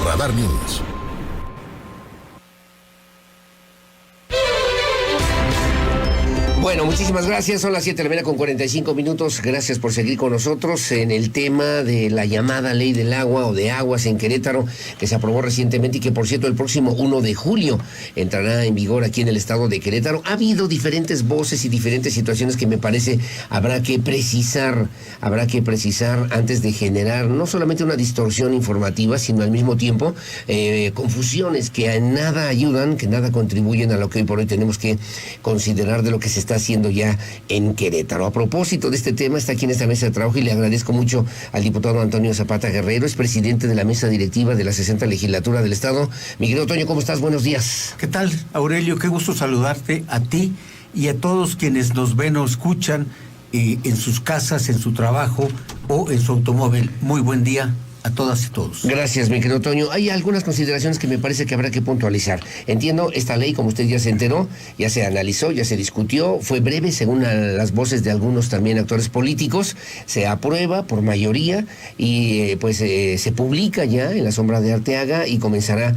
Radar News. Bueno, muchísimas gracias. Son las 7:45 a.m. Gracias por seguir con nosotros en el tema de la llamada Ley del Agua o de Aguas en Querétaro, que se aprobó recientemente y que, por cierto, el próximo 1 de julio entrará en vigor aquí en el estado de Querétaro. Ha habido diferentes voces y diferentes situaciones que me parece habrá que precisar antes de generar no solamente una distorsión informativa, sino al mismo tiempo confusiones que a nada ayudan, que nada contribuyen a lo que hoy por hoy tenemos que considerar de lo que se está haciendo ya en Querétaro. A propósito de este tema, está aquí en esta mesa de trabajo y le agradezco mucho al diputado Antonio Zapata Guerrero, es presidente de la mesa directiva de la 60 Legislatura del Estado. Mi querido Toño, ¿cómo estás? Buenos días. ¿Qué tal, Aurelio? Qué gusto saludarte a ti y a todos quienes nos ven o escuchan en sus casas, en su trabajo o en su automóvil. Muy buen día a todas y todos. Gracias, mi querido Toño. Hay algunas consideraciones que me parece que habrá que puntualizar. Entiendo, esta ley, como usted ya se enteró, ya se analizó, ya se discutió, fue breve, según las voces de algunos también actores políticos, se aprueba por mayoría y se publica ya en la sombra de Arteaga y comenzará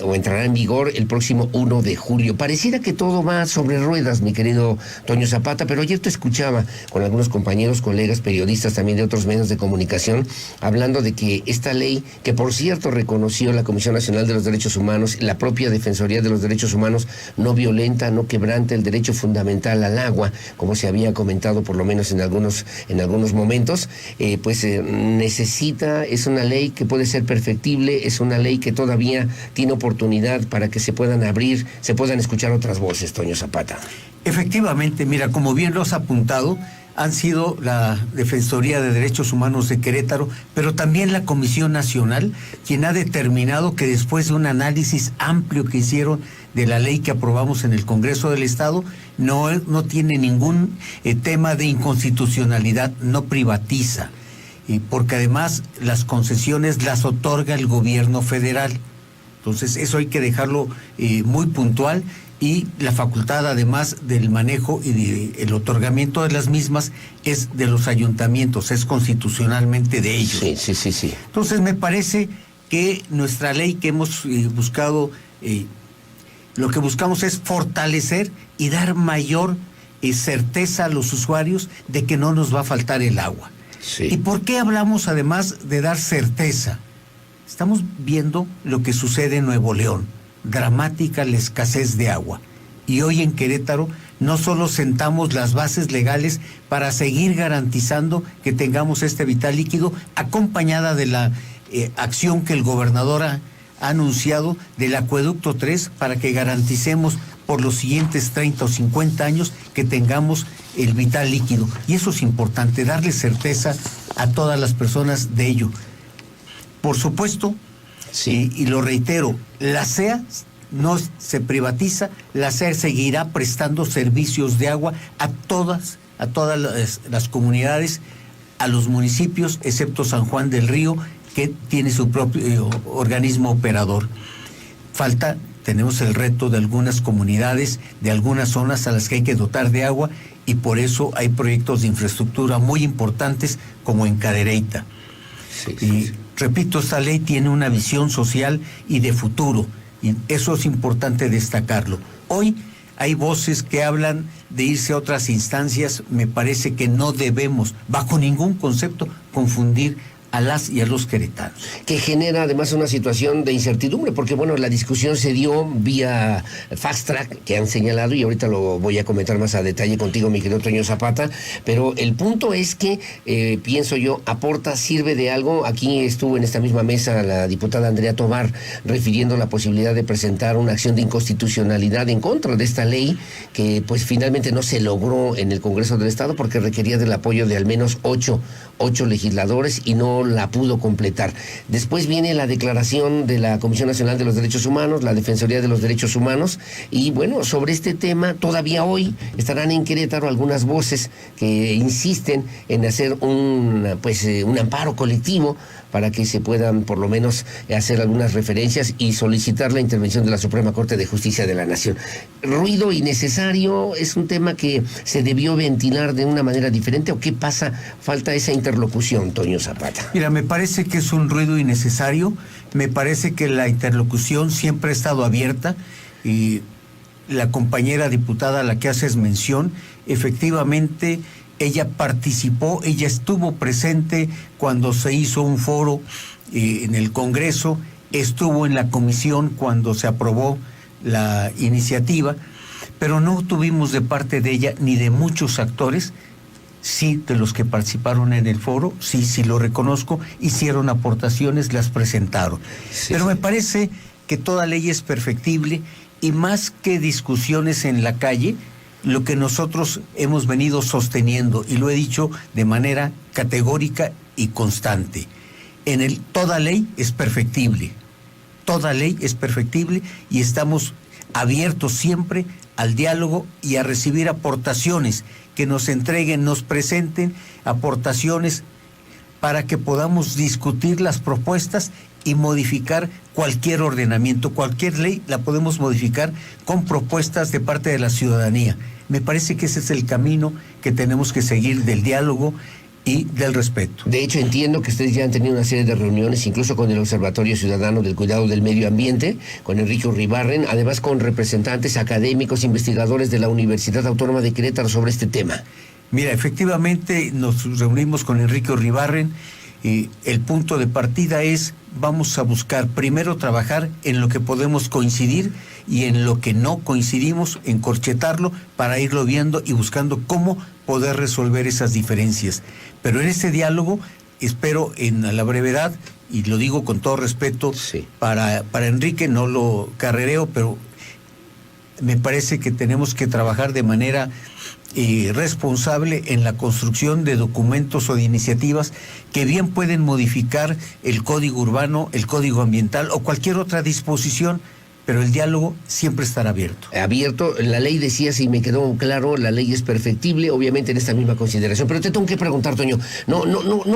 o entrará en vigor el próximo 1 de julio. Pareciera que todo va sobre ruedas, mi querido Toño Zapata, pero ayer te escuchaba con algunos compañeros, colegas, periodistas también de otros medios de comunicación, hablando de que esta ley, que por cierto reconoció la Comisión Nacional de los Derechos Humanos, la propia Defensoría de los Derechos Humanos, no violenta, no quebranta el derecho fundamental al agua, como se había comentado por lo menos en algunos momentos, necesita, es una ley que puede ser perfectible, es una ley que todavía tiene oportunidad para que se puedan abrir, se puedan escuchar otras voces, Toño Zapata. Efectivamente, mira, como bien lo has apuntado, han sido la Defensoría de Derechos Humanos de Querétaro, pero también la Comisión Nacional, quien ha determinado que después de un análisis amplio que hicieron de la ley que aprobamos en el Congreso del Estado, no tiene ningún tema de inconstitucionalidad, no privatiza, porque además las concesiones las otorga el gobierno federal. Entonces eso hay que dejarlo muy puntual. Y la facultad, además del manejo y el otorgamiento de las mismas, es de los ayuntamientos, es constitucionalmente de ellos. Sí. Entonces me parece que nuestra ley que hemos buscado, lo que buscamos es fortalecer y dar mayor certeza a los usuarios de que no nos va a faltar el agua. Sí. ¿Y por qué hablamos además de dar certeza? Estamos viendo lo que sucede en Nuevo León. Dramática la escasez de agua. Y hoy en Querétaro no solo sentamos las bases legales para seguir garantizando que tengamos este vital líquido, acompañada de la acción que el gobernador ha anunciado del Acueducto 3 para que garanticemos por los siguientes 30 o 50 años que tengamos el vital líquido. Y eso es importante, darle certeza a todas las personas de ello. Por supuesto, sí, y lo reitero, la SEA no se privatiza, la SEA seguirá prestando servicios de agua a todas las comunidades, a los municipios, excepto San Juan del Río, que tiene su propio organismo operador. Tenemos el reto de algunas comunidades, de algunas zonas a las que hay que dotar de agua, y por eso hay proyectos de infraestructura muy importantes como en Cadereyta. Sí. Repito, esta ley tiene una visión social y de futuro, y eso es importante destacarlo. Hoy hay voces que hablan de irse a otras instancias. Me parece que no debemos, bajo ningún concepto, confundir a las y a los queretanos. Que genera además una situación de incertidumbre, porque bueno, la discusión se dio vía fast track que han señalado, y ahorita lo voy a comentar más a detalle contigo, mi querido Toño Zapata, pero el punto es que, pienso yo, aporta, sirve de algo. Aquí estuvo en esta misma mesa la diputada Andrea Tobar refiriendo la posibilidad de presentar una acción de inconstitucionalidad en contra de esta ley, que pues finalmente no se logró en el Congreso del Estado porque requería del apoyo de al menos ocho legisladores y no la pudo completar. Después viene la declaración de la Comisión Nacional de los Derechos Humanos, la Defensoría de los Derechos Humanos, y bueno, sobre este tema todavía hoy estarán en Querétaro algunas voces que insisten en hacer un amparo colectivo para que se puedan por lo menos hacer algunas referencias y solicitar la intervención de la Suprema Corte de Justicia de la Nación. ¿Ruido innecesario? ¿Es un tema que se debió ventilar de una manera diferente o qué pasa? ¿Falta esa interlocución, Toño Zapata? Mira, me parece que es un ruido innecesario Me parece que la interlocución siempre ha estado abierta y la compañera diputada a la que haces mención, efectivamente, ella participó, ella estuvo presente cuando se hizo un foro en el Congreso, estuvo en la comisión cuando se aprobó la iniciativa, pero no tuvimos de parte de ella ni de muchos actores, sí de los que participaron en el foro, sí lo reconozco, hicieron aportaciones, las presentaron. Sí, pero me parece que toda ley es perfectible y más que discusiones en la calle, lo que nosotros hemos venido sosteniendo, y lo he dicho de manera categórica y constante, toda ley es perfectible. Toda ley es perfectible y estamos abiertos siempre al diálogo y a recibir aportaciones que nos entreguen, nos presenten aportaciones para que podamos discutir las propuestas y modificar cualquier ordenamiento. Cualquier ley la podemos modificar con propuestas de parte de la ciudadanía. Me parece que ese es el camino que tenemos que seguir, del diálogo y del respeto. De hecho, entiendo que ustedes ya han tenido una serie de reuniones, incluso con el Observatorio Ciudadano del Cuidado del Medio Ambiente, con Enrique Urribarren, además con representantes académicos, investigadores de la Universidad Autónoma de Querétaro sobre este tema. Mira, efectivamente nos reunimos con Enrique Urribarren y el punto de partida es: vamos a buscar primero trabajar en lo que podemos coincidir y en lo que no coincidimos, encorchetarlo para irlo viendo y buscando cómo poder resolver esas diferencias. Pero en este diálogo espero en la brevedad, y lo digo con todo respeto, sí, para Enrique, no lo carrereo, pero me parece que tenemos que trabajar de manera responsable en la construcción de documentos o de iniciativas que bien pueden modificar el código urbano, el código ambiental o cualquier otra disposición, pero el diálogo siempre estará abierto. Abierto, la ley decía, si me quedó claro, la ley es perfectible, obviamente en esta misma consideración. Pero te tengo que preguntar, Toño, ¿no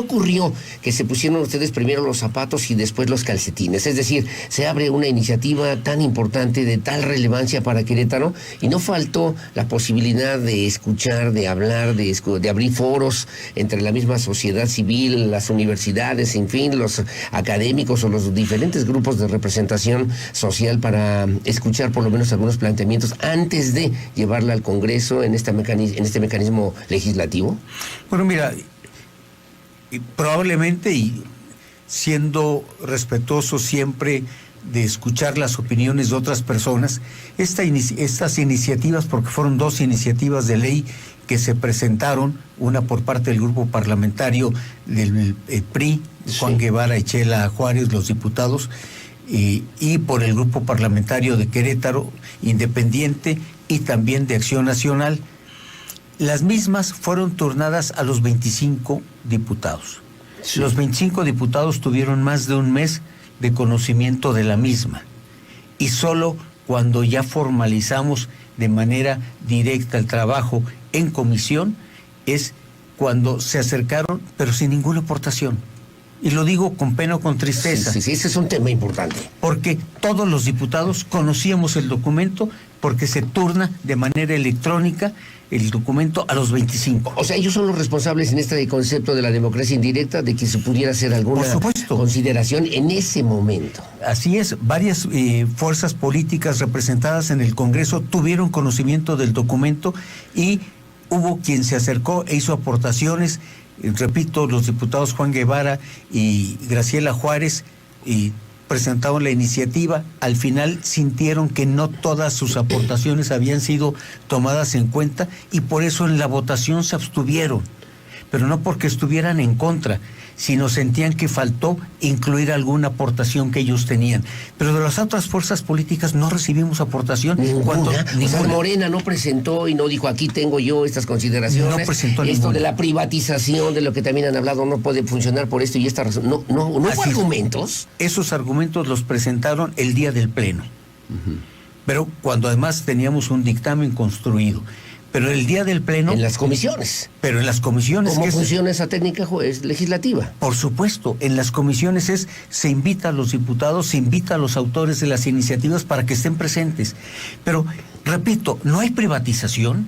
ocurrió que se pusieron ustedes primero los zapatos y después los calcetines? Es decir, se abre una iniciativa tan importante, de tal relevancia para Querétaro, y no faltó la posibilidad de escuchar, de hablar, de abrir foros entre la misma sociedad civil, las universidades, en fin, los académicos o los diferentes grupos de representación social para escuchar por lo menos algunos planteamientos antes de llevarla al Congreso en este mecanismo legislativo? Bueno, mira, probablemente, y siendo respetuoso siempre de escuchar las opiniones de otras personas, estas iniciativas, porque fueron 2 iniciativas de ley que se presentaron, una por parte del grupo parlamentario del PRI, Juan Guevara y Chela Juárez, los diputados, y por el grupo parlamentario de Querétaro, independiente, y también de Acción Nacional. Las mismas fueron turnadas a los 25 diputados. Sí. Los 25 diputados tuvieron más de un mes de conocimiento de la misma. Y solo cuando ya formalizamos de manera directa el trabajo en comisión es cuando se acercaron, pero sin ninguna aportación. Y lo digo con pena o con tristeza. Sí, ese es un tema importante. Porque todos los diputados conocíamos el documento, porque se turna de manera electrónica el documento a los 25. O sea, ellos son los responsables en este concepto de la democracia indirecta, de que se pudiera hacer alguna consideración en ese momento. Así es, varias fuerzas políticas representadas en el Congreso tuvieron conocimiento del documento y hubo quien se acercó e hizo aportaciones. Repito, los diputados Juan Guevara y Graciela Juárez presentaron la iniciativa. Al final sintieron que no todas sus aportaciones habían sido tomadas en cuenta y por eso en la votación se abstuvieron, pero no porque estuvieran en contra, sino sentían que faltó incluir alguna aportación que ellos tenían. Pero de las otras fuerzas políticas no recibimos aportación. Ninguna. O sea, Morena no presentó y no dijo, aquí tengo yo estas consideraciones. No presentó esto ninguna. De la privatización, de lo que también han hablado, no puede funcionar por esto y esta razón. No hubo argumentos. Esos argumentos los presentaron el día del pleno. Pero cuando además teníamos un dictamen construido. Pero el día del pleno... En las comisiones. Pero en las comisiones... ¿Cómo funciona esa técnica legislativa? Por supuesto, en las comisiones se invita a los diputados, se invita a los autores de las iniciativas para que estén presentes. Pero, repito, no hay privatización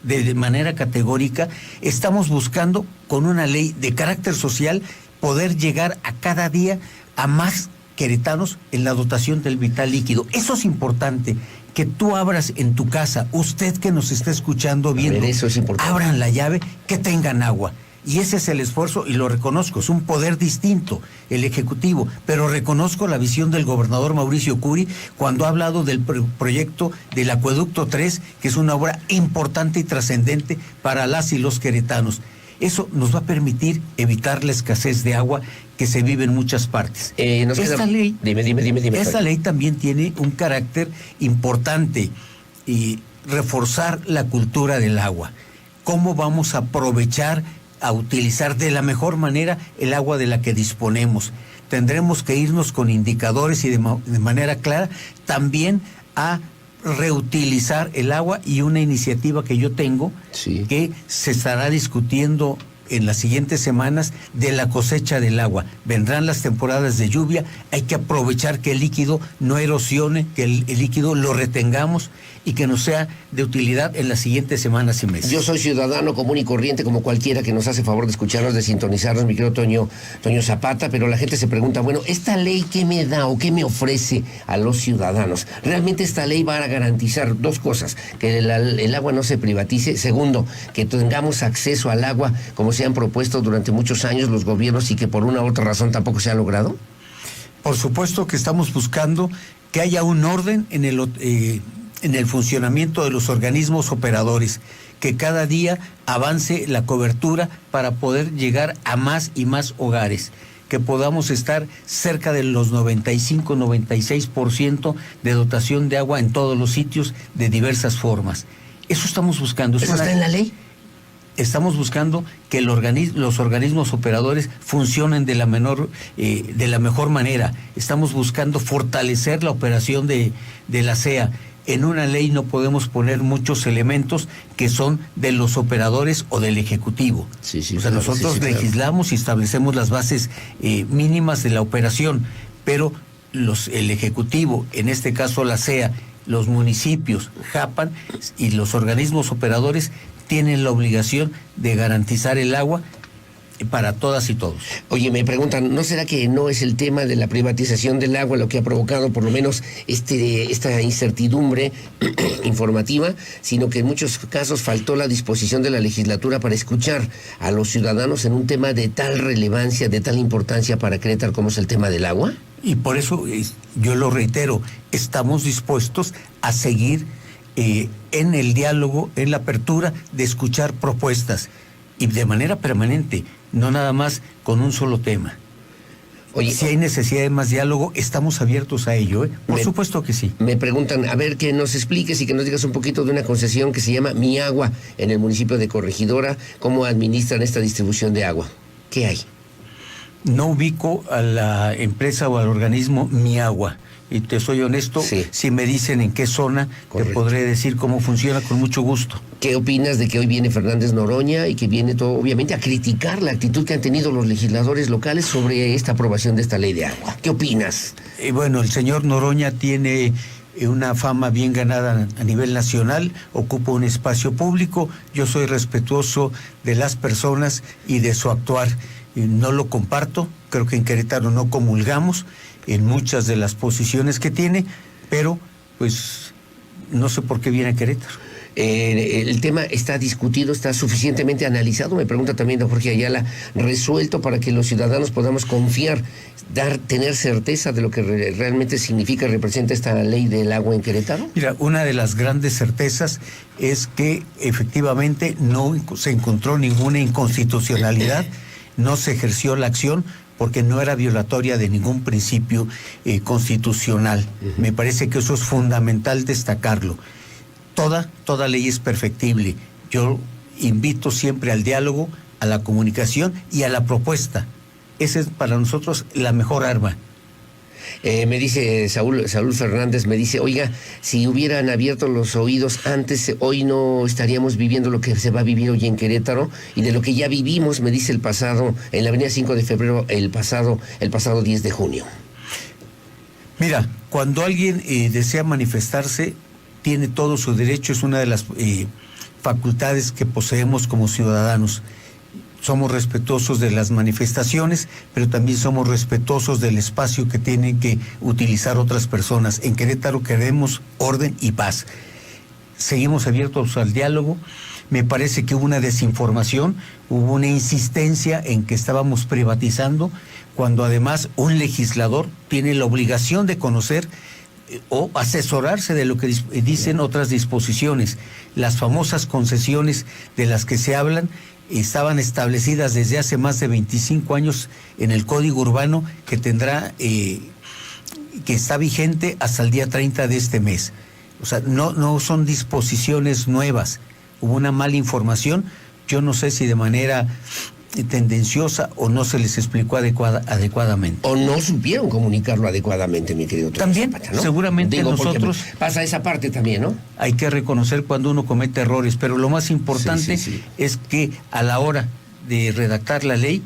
de manera categórica. Estamos buscando, con una ley de carácter social, poder llegar a cada día a más queretanos en la dotación del vital líquido. Eso es importante, que tú abras en tu casa, usted que nos está escuchando, viendo, eso es importante. Abran la llave, que tengan agua. Y ese es el esfuerzo, y lo reconozco, es un poder distinto, el Ejecutivo, pero reconozco la visión del gobernador Mauricio Curi cuando ha hablado del proyecto del Acueducto 3, que es una obra importante y trascendente para las y los queretanos. Eso nos va a permitir evitar la escasez de agua que se vive en muchas partes. Esta ley, esta ley también tiene un carácter importante, y reforzar la cultura del agua. ¿Cómo vamos a aprovechar, a utilizar de la mejor manera el agua de la que disponemos? Tendremos que irnos con indicadores y de manera clara también a reutilizar el agua, y una iniciativa que yo tengo, que se estará discutiendo en las siguientes semanas, de la cosecha del agua. Vendrán las temporadas de lluvia, hay que aprovechar que el líquido no erosione, que el líquido lo retengamos y que nos sea de utilidad en las siguientes semanas y meses. Yo soy ciudadano común y corriente como cualquiera que nos hace favor de escucharnos, de sintonizarnos, mi querido Toño Zapata, pero la gente se pregunta, bueno, ¿esta ley qué me da o qué me ofrece a los ciudadanos? Realmente esta ley va a garantizar dos cosas: que el agua no se privatice; segundo, que tengamos acceso al agua como se han propuesto durante muchos años los gobiernos y que por una u otra razón tampoco se ha logrado. Por supuesto que estamos buscando que haya un orden en el funcionamiento de los organismos operadores, que cada día avance la cobertura para poder llegar a más y más hogares, que podamos estar cerca de los 95-96% de dotación de agua en todos los sitios de diversas formas. Eso estamos buscando. ¿Eso está en la ley? Estamos buscando que los organismos operadores funcionen de la mejor manera. Estamos buscando fortalecer la operación de la SEA. En una ley no podemos poner muchos elementos que son de los operadores o del Ejecutivo. Nosotros legislamos y establecemos las bases mínimas de la operación, pero el Ejecutivo, en este caso la SEA, los municipios, JAPAN y los organismos operadores tienen la obligación de garantizar el agua para todas y todos. Oye, me preguntan, ¿no será que no es el tema de la privatización del agua lo que ha provocado por lo menos esta incertidumbre informativa, sino que en muchos casos faltó la disposición de la legislatura para escuchar a los ciudadanos en un tema de tal relevancia, de tal importancia para Querétaro como es el tema del agua? Y por eso yo lo reitero, estamos dispuestos a seguir en el diálogo, en la apertura de escuchar propuestas, y de manera permanente, no nada más con un solo tema. Oye, si hay necesidad de más diálogo, estamos abiertos a ello, ¿eh? Por supuesto que sí. Me preguntan, a ver, que nos expliques y que nos digas un poquito de una concesión que se llama Mi Agua en el municipio de Corregidora. ¿Cómo administran esta distribución de agua? ¿Qué hay? No ubico a la empresa o al organismo Mi Agua. Y te soy honesto, si me dicen en qué zona, te podré decir cómo funciona con mucho gusto. ¿Qué opinas de que hoy viene Fernández Noroña y que viene todo, obviamente, a criticar la actitud que han tenido los legisladores locales sobre esta aprobación de esta ley de agua? ¿Qué opinas? Bueno, el señor Noroña tiene una fama bien ganada a nivel nacional, ocupa un espacio público. Yo soy respetuoso de las personas y de su actuar. No lo comparto, creo que en Querétaro no comulgamos en muchas de las posiciones que tiene, pero pues no sé por qué viene a Querétaro. El tema está discutido, está suficientemente analizado, me pregunta también don Jorge Ayala, resuelto para que los ciudadanos podamos confiar, tener certeza de lo que realmente significa y representa esta ley del agua en Querétaro. Mira, una de las grandes certezas es que efectivamente no se encontró ninguna inconstitucionalidad, no se ejerció la acción porque no era violatoria de ningún principio constitucional. Me parece que eso es fundamental destacarlo. Toda ley es perfectible. Yo invito siempre al diálogo, a la comunicación y a la propuesta. Esa es para nosotros la mejor arma. Me dice Saúl Fernández, me dice, oiga, si hubieran abierto los oídos antes, hoy no estaríamos viviendo lo que se va a vivir hoy en Querétaro, y de lo que ya vivimos, me dice, en la avenida 5 de febrero, el pasado 10 de junio. Mira, cuando alguien desea manifestarse, tiene todo su derecho, es una de las facultades que poseemos como ciudadanos. somos respetuosos de las manifestaciones, pero también somos respetuosos del espacio que tienen que utilizar otras personas. En Querétaro queremos orden y paz. Seguimos abiertos al diálogo. Me parece que hubo una desinformación, hubo una insistencia en que estábamos privatizando, cuando además un legislador tiene la obligación de conocer o asesorarse de lo que dicen otras disposiciones. Las famosas concesiones de las que se hablan estaban establecidas desde hace más de 25 años en el Código Urbano, que tendrá, que está vigente hasta el día 30 de este mes. O sea, no son disposiciones nuevas. Hubo una mala información, yo no sé si de manera tendenciosa o no se les explicó adecuadamente. O no supieron comunicarlo adecuadamente, mi querido Toño También, Zapata, ¿no? seguramente nosotros... Pasa esa parte también, ¿no? Hay que reconocer cuando uno comete errores, pero lo más importante es que a la hora de redactar la ley,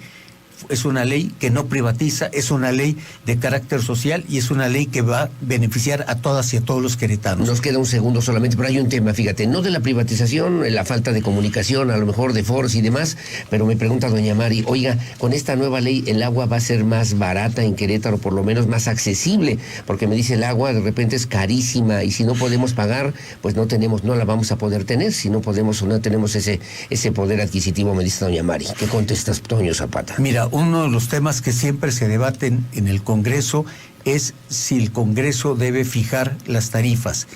es una ley que no privatiza, es una ley de carácter social y es una ley que va a beneficiar a todas y a todos los queretanos. Nos queda un segundo solamente, pero hay un tema, fíjate, no de la privatización, la falta de comunicación, a lo mejor de foros y demás, pero me pregunta doña Mari, oiga, con esta nueva ley el agua va a ser más barata en Querétaro, por lo menos más accesible, porque me dice el agua de repente es carísima y si no podemos pagar, pues no la vamos a poder tener, si no podemos o no tenemos ese poder adquisitivo, me dice doña Mari. ¿Qué contestas, Toño Zapata? Mira, uno de los temas que siempre se debaten en el Congreso es si el Congreso debe fijar las tarifas.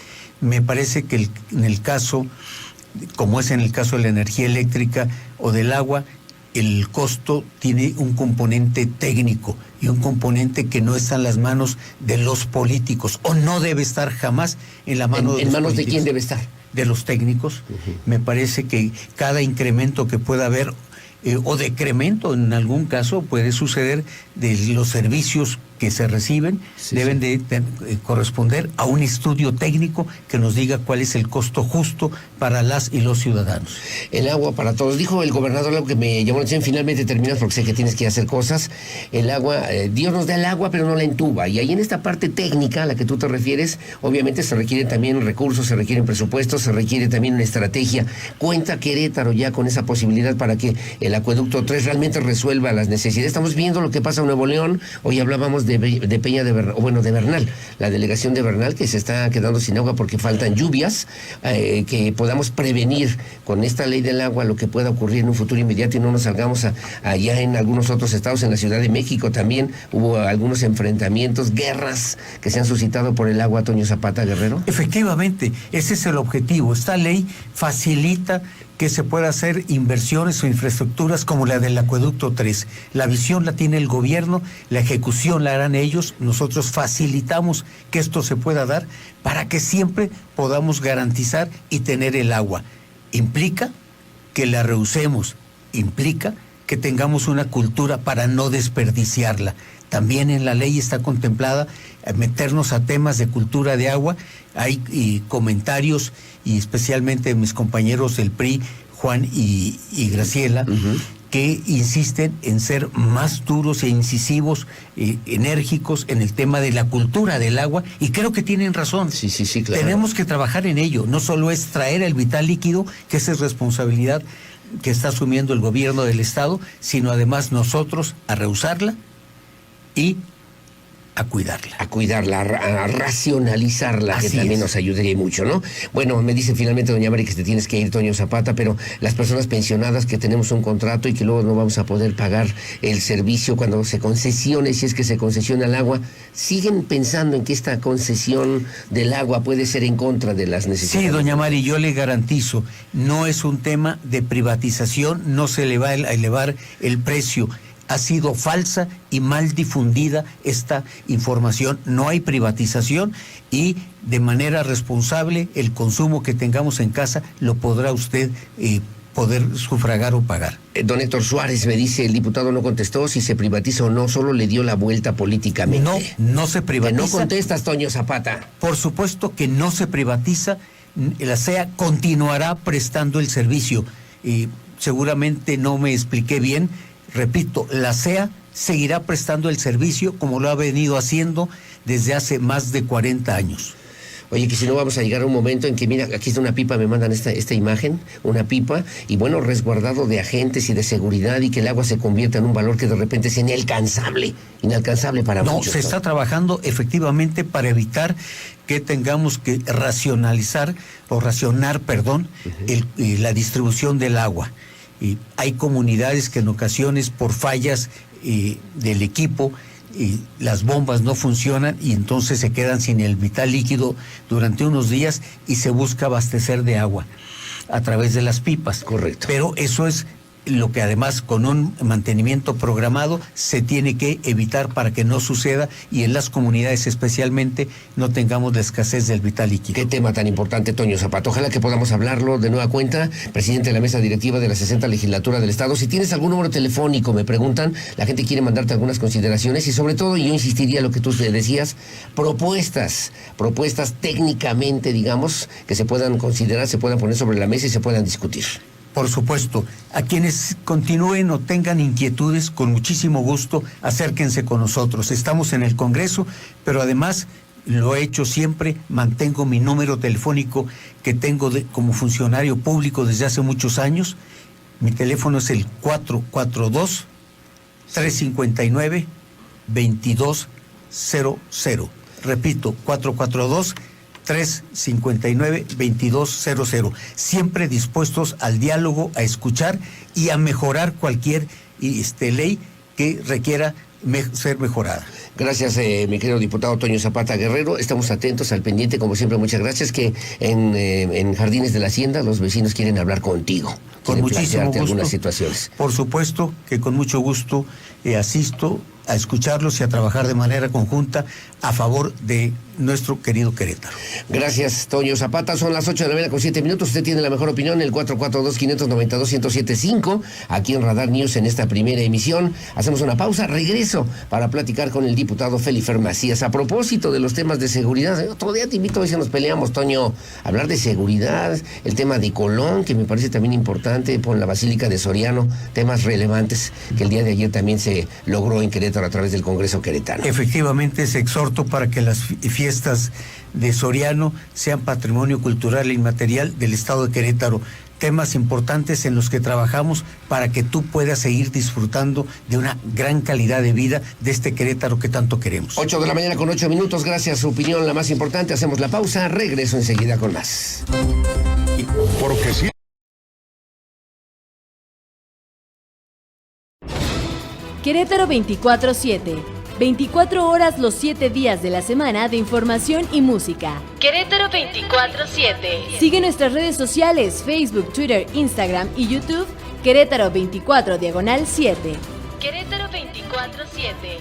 Me parece que en el caso, como es en el caso de la energía eléctrica o del agua, el costo tiene un componente técnico y un componente que no está en las manos de los políticos, o no debe estar jamás en la mano de los políticos. ¿En manos de quién debe estar? De los técnicos. Me parece que cada incremento que pueda haber o decremento en algún caso puede suceder de los servicios que se reciben, deben de corresponder a un estudio técnico que nos diga cuál es el costo justo para las y los ciudadanos. El agua para todos. Dijo el gobernador algo que me llamó la atención. Finalmente terminas porque sé que tienes que hacer cosas. El agua, Dios nos da el agua pero no la entuba. Y ahí en esta parte técnica a la que tú te refieres, obviamente se requieren también recursos, se requieren presupuestos, se requiere también una estrategia. ¿Cuenta Querétaro ya con esa posibilidad para que el acueducto 3 realmente resuelva las necesidades? Estamos viendo lo que pasa en Nuevo León. Hoy hablábamos de Peña de Bernal, la delegación de Bernal, que se está quedando sin agua porque faltan lluvias, que podamos prevenir con esta ley del agua lo que pueda ocurrir en un futuro inmediato y no nos salgamos allá en algunos otros estados. En la Ciudad de México también hubo algunos enfrentamientos, guerras que se han suscitado por el agua, Toño Zapata, Guerrero. Efectivamente, ese es el objetivo. Esta ley facilita que se pueda hacer inversiones o infraestructuras como la del acueducto 3. La visión la tiene el gobierno, la ejecución la harán ellos, nosotros facilitamos que esto se pueda dar para que siempre podamos garantizar y tener el agua. Implica que la reusemos, implica que tengamos una cultura para no desperdiciarla. También en la ley está contemplada meternos a temas de cultura de agua. Hay comentarios, y especialmente mis compañeros del PRI, Juan y Graciela, que insisten en ser más duros e incisivos, enérgicos en el tema de la cultura del agua, y creo que tienen razón. Sí, claro. Tenemos que trabajar en ello. No solo es traer el vital líquido, que esa es responsabilidad que está asumiendo el gobierno del Estado, sino además nosotros a reusarla y a cuidarla, a racionalizarla. Así que también nos ayudaría mucho, ¿no? Bueno, me dice finalmente doña Mari que te tienes que ir, Toño Zapata, pero las personas pensionadas que tenemos un contrato y que luego no vamos a poder pagar el servicio cuando se concesione, si es que se concesiona el agua, ¿siguen pensando en que esta concesión del agua puede ser en contra de las necesidades? Sí, doña Mari, yo le garantizo, no es un tema de privatización, no se le va a elevar el precio. Ha sido falsa y mal difundida esta información. No hay privatización y de manera responsable el consumo que tengamos en casa lo podrá usted poder sufragar o pagar. Don Héctor Suárez me dice, el diputado no contestó si se privatiza o no, solo le dio la vuelta políticamente. No se privatiza. Que no contestas, Toño Zapata. Por supuesto que no se privatiza. La SEA continuará prestando el servicio. Seguramente no me expliqué bien. Repito, la SEA seguirá prestando el servicio como lo ha venido haciendo desde hace más de 40 años. Oye, que si no vamos a llegar a un momento en que, mira, aquí está una pipa, me mandan esta imagen, una pipa, y bueno, resguardado de agentes y de seguridad, y que el agua se convierta en un valor que de repente es inalcanzable para muchos. No, se está trabajando efectivamente para evitar que tengamos que racionar, la distribución del agua. Y hay comunidades que en ocasiones por fallas del equipo las bombas no funcionan y entonces se quedan sin el vital líquido durante unos días y se busca abastecer de agua a través de las pipas. Correcto. Pero eso es lo que además con un mantenimiento programado se tiene que evitar para que no suceda y en las comunidades especialmente no tengamos la escasez del vital líquido. Qué tema tan importante, Toño Zapata. Ojalá que podamos hablarlo de nueva cuenta. Presidente de la mesa directiva de la 60 Legislatura del Estado. Si tienes algún número telefónico, me preguntan, la gente quiere mandarte algunas consideraciones y sobre todo yo insistiría en lo que tú decías, propuestas técnicamente, digamos, que se puedan considerar, se puedan poner sobre la mesa y se puedan discutir. Por supuesto, a quienes continúen o tengan inquietudes, con muchísimo gusto, acérquense con nosotros. Estamos en el Congreso, pero además, lo he hecho siempre, mantengo mi número telefónico que tengo como funcionario público desde hace muchos años. Mi teléfono es el 442-359-2200. Repito, 442-359-2200. Siempre dispuestos al diálogo, a escuchar y a mejorar cualquier ley que requiera ser mejorada. Gracias, mi querido diputado Toño Zapata Guerrero. Estamos atentos al pendiente, como siempre, muchas gracias. Que en Jardines de la Hacienda los vecinos quieren hablar contigo. Con muchísimo gusto. Algunas situaciones. Por supuesto que con mucho gusto asisto a escucharlos y a trabajar de manera conjunta a favor de nuestro querido Querétaro. Gracias, Toño Zapata. Son las 8:07 Usted tiene la mejor opinión, el 442-592-1075, aquí en Radar News en esta primera emisión. Hacemos una pausa, regreso para platicar con el diputado Felifer Macías. A propósito de los temas de seguridad, otro día te invito a ver si nos peleamos, Toño, a hablar de seguridad, el tema de Colón, que me parece también importante, por la Basílica de Soriano, temas relevantes que el día de ayer también se logró en Querétaro a través del Congreso queretano. Efectivamente, se exhorto para que las fiestas de Soriano sean patrimonio cultural e inmaterial del Estado de Querétaro. Temas importantes en los que trabajamos para que tú puedas seguir disfrutando de una gran calidad de vida de este Querétaro que tanto queremos. 8:08 gracias a su opinión, la más importante. Hacemos la pausa, regreso enseguida con más. Porque sí. Querétaro 24/7. 24 horas los 7 días de la semana de información y música. Querétaro 24/7. Sigue nuestras redes sociales, Facebook, Twitter, Instagram y YouTube. Querétaro 24/7. Querétaro 24/7.